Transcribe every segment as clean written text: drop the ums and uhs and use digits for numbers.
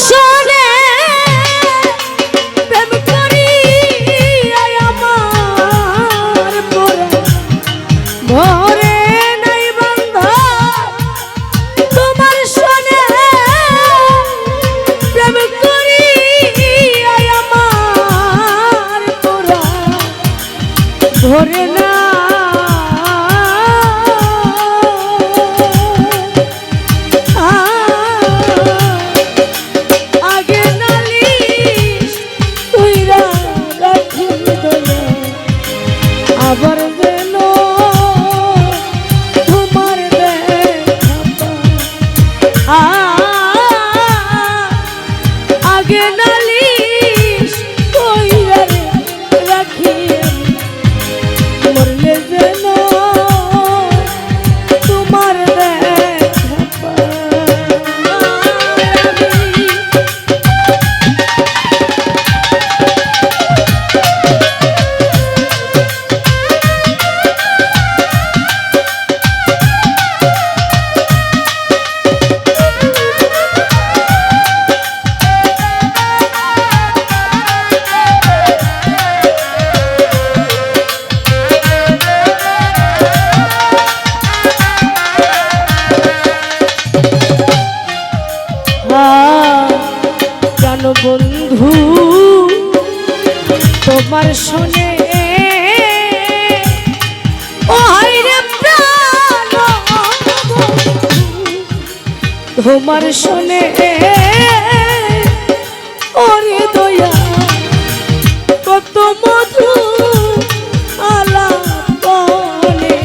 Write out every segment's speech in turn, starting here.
শোনে প্রেম করি আমার পরে ভরে নাই বন্ধ তোমার শোনে প্রেম করি আমার পরে ভরে না আবার যেন তোমার দেখা আগে নালিশ কইরা রাখি মরলে যেন তোমার দেখা বন্ধু তোমার শোনে ও হায়রে প্রাণ তোমার শোনে ওরে দয়া কত মধু আলাপনে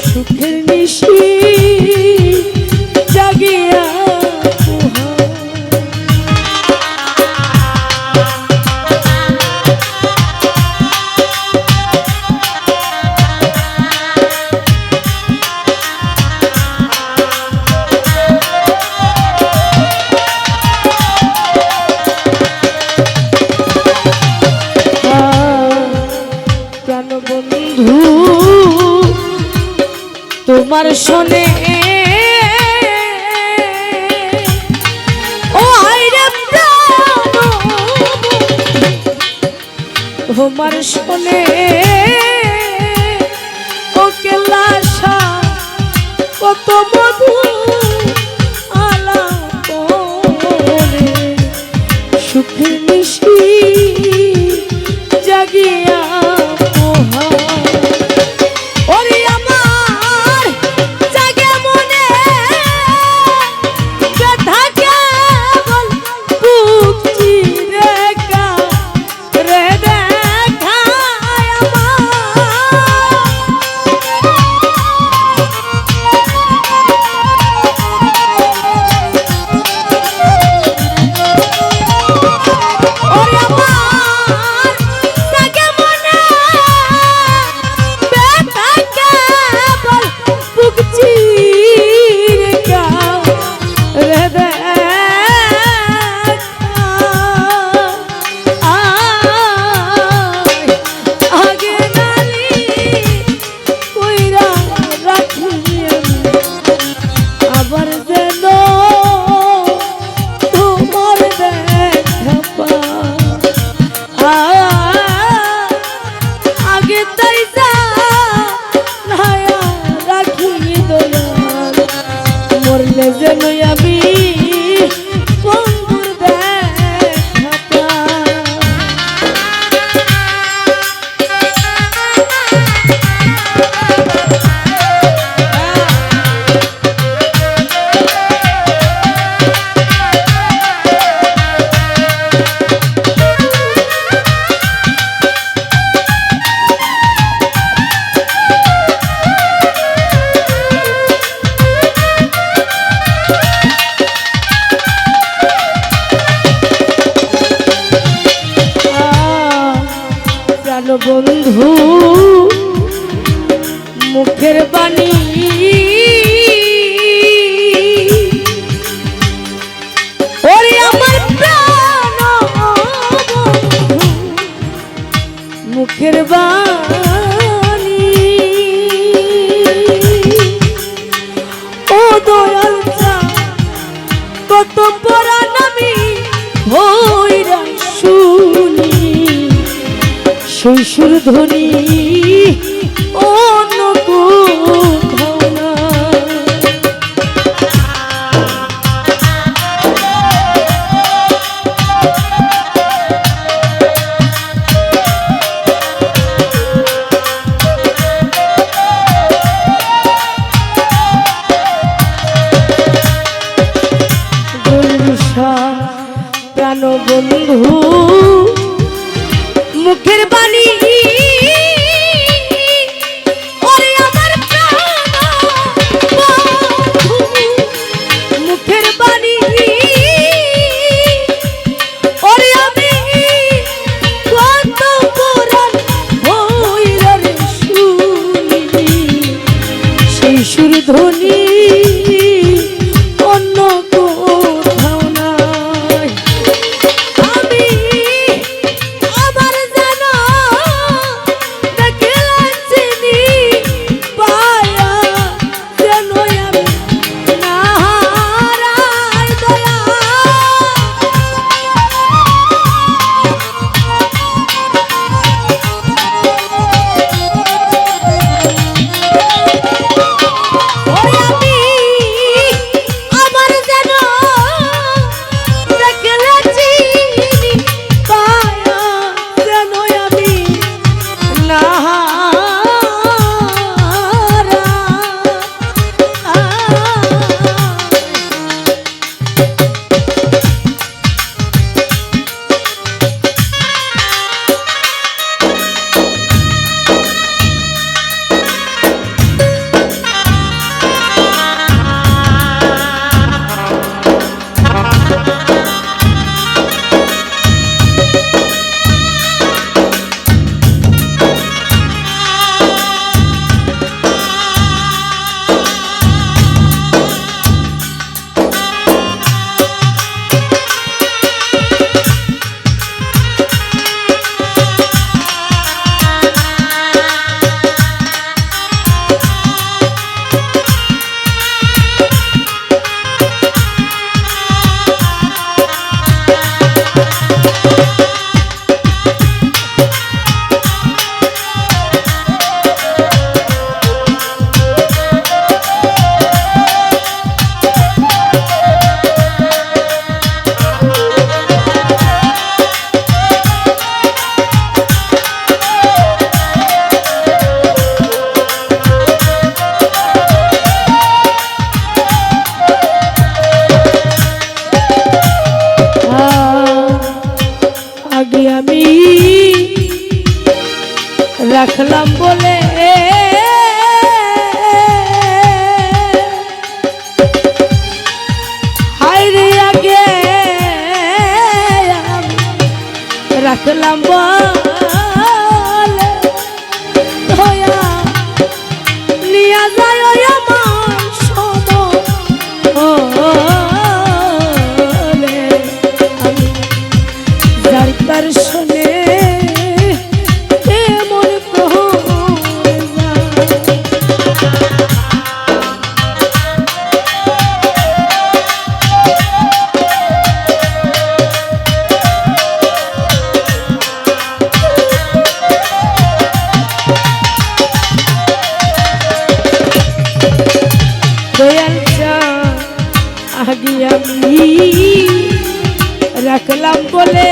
সুখের নিশি জাগিয়া বন্ধু তোমার শোনে ও হায়রে প্রাণ তোমার শোনে ও কেলাসা কত মধু আলাপনে সুখের নিশি জাগিয়া যেন আমি বন্ধুর দেখা বন্ধু মুখের বাণী ওরে আমার প্রাণ মুখের বাণী ও দয়াল কত পরাণ আমি ভৈরা শুনি সেই সুর ধ্বনি অন্য কোথাও না। প্রাণ বন্ধু মুখের বাণী ওরে আমার প্রাণ বন্ধু মুখের বাণী ওরে আমি কত পুরাণ ভৈরা রে শুনি সেই সুর ধ্বনি অন্য কোথাও নাই। আমি আবার যেন দেখলাম চিনি পায়া যেন আমি না হারাই দয়া। ওরে আমি আবার যেন দেখলাম চিনি পায়া যেন আমি না আগে আমি রাখলাম বলে হায়রে আগে রাখলাম বলে ধয়া নিয়া যায় আমার সমলে আমি যার তার শুনে এমন দয়াল আগে আমি রাখলাম বলে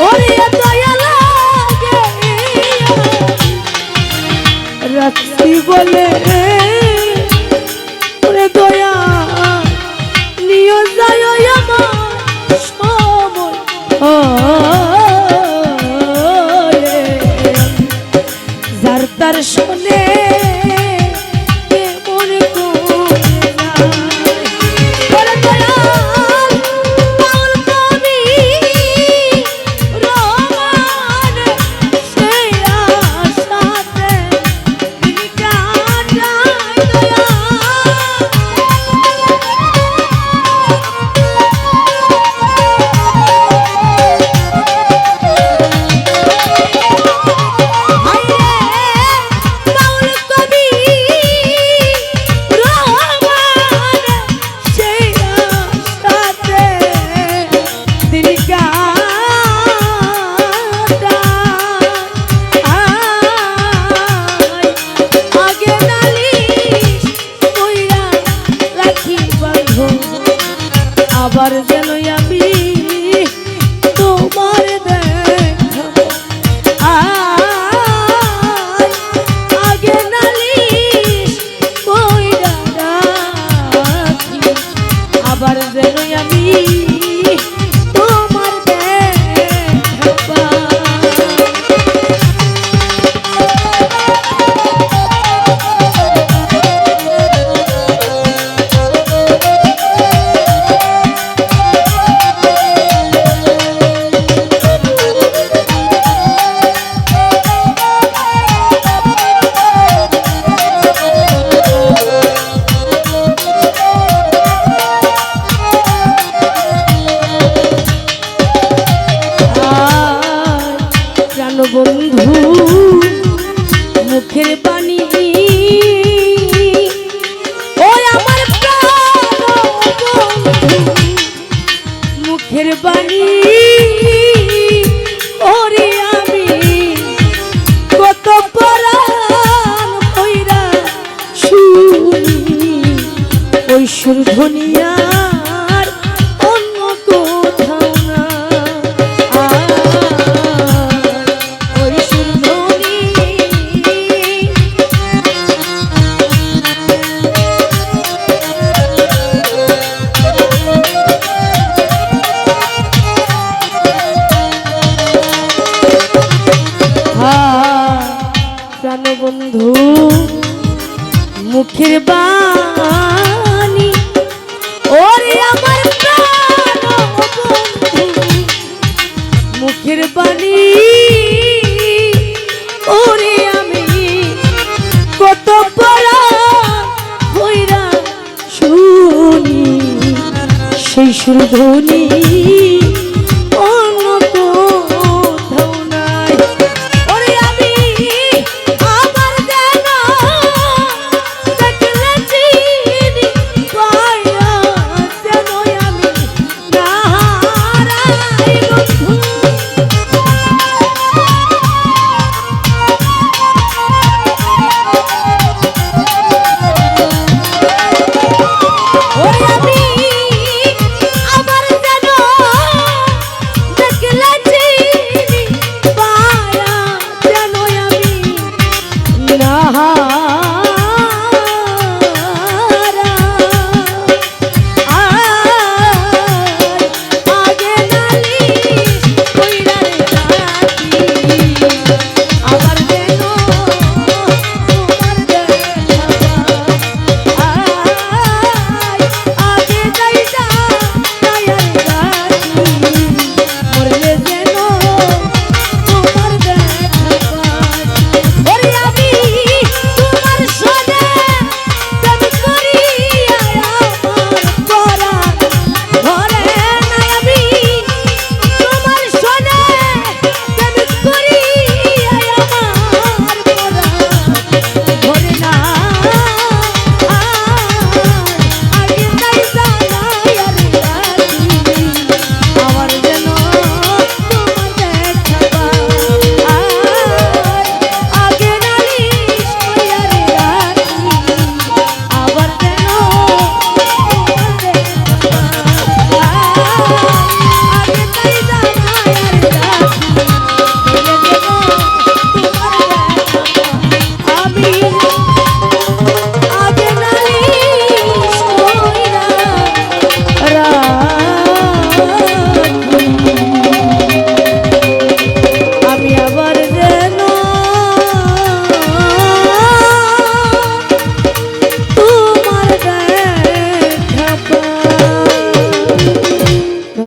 ওরে দয়াল আগে রাখছি বলে ওরে দয়া নিয়ে যায় আমার সময় যার তার শুনে কবি আবার যেন আমি তোমার দেখাবো আগে নালিশ কইরা রাখি আবার যেন আমি তোমার দেখাবো বন্ধু মুখের বাণী ও আমার মুখের বাণী ওরে আমি কত পরাণ কইরা শুনি ওই সুর ধনিয়ার অন্য কোথাও না বন্ধু মুখের বাণী ওরে আমার প্রাণ বন্ধু মুখের বাণী ওরে আমি কত পড়া হইরা শুনি সেই সুর ধ্বনি ha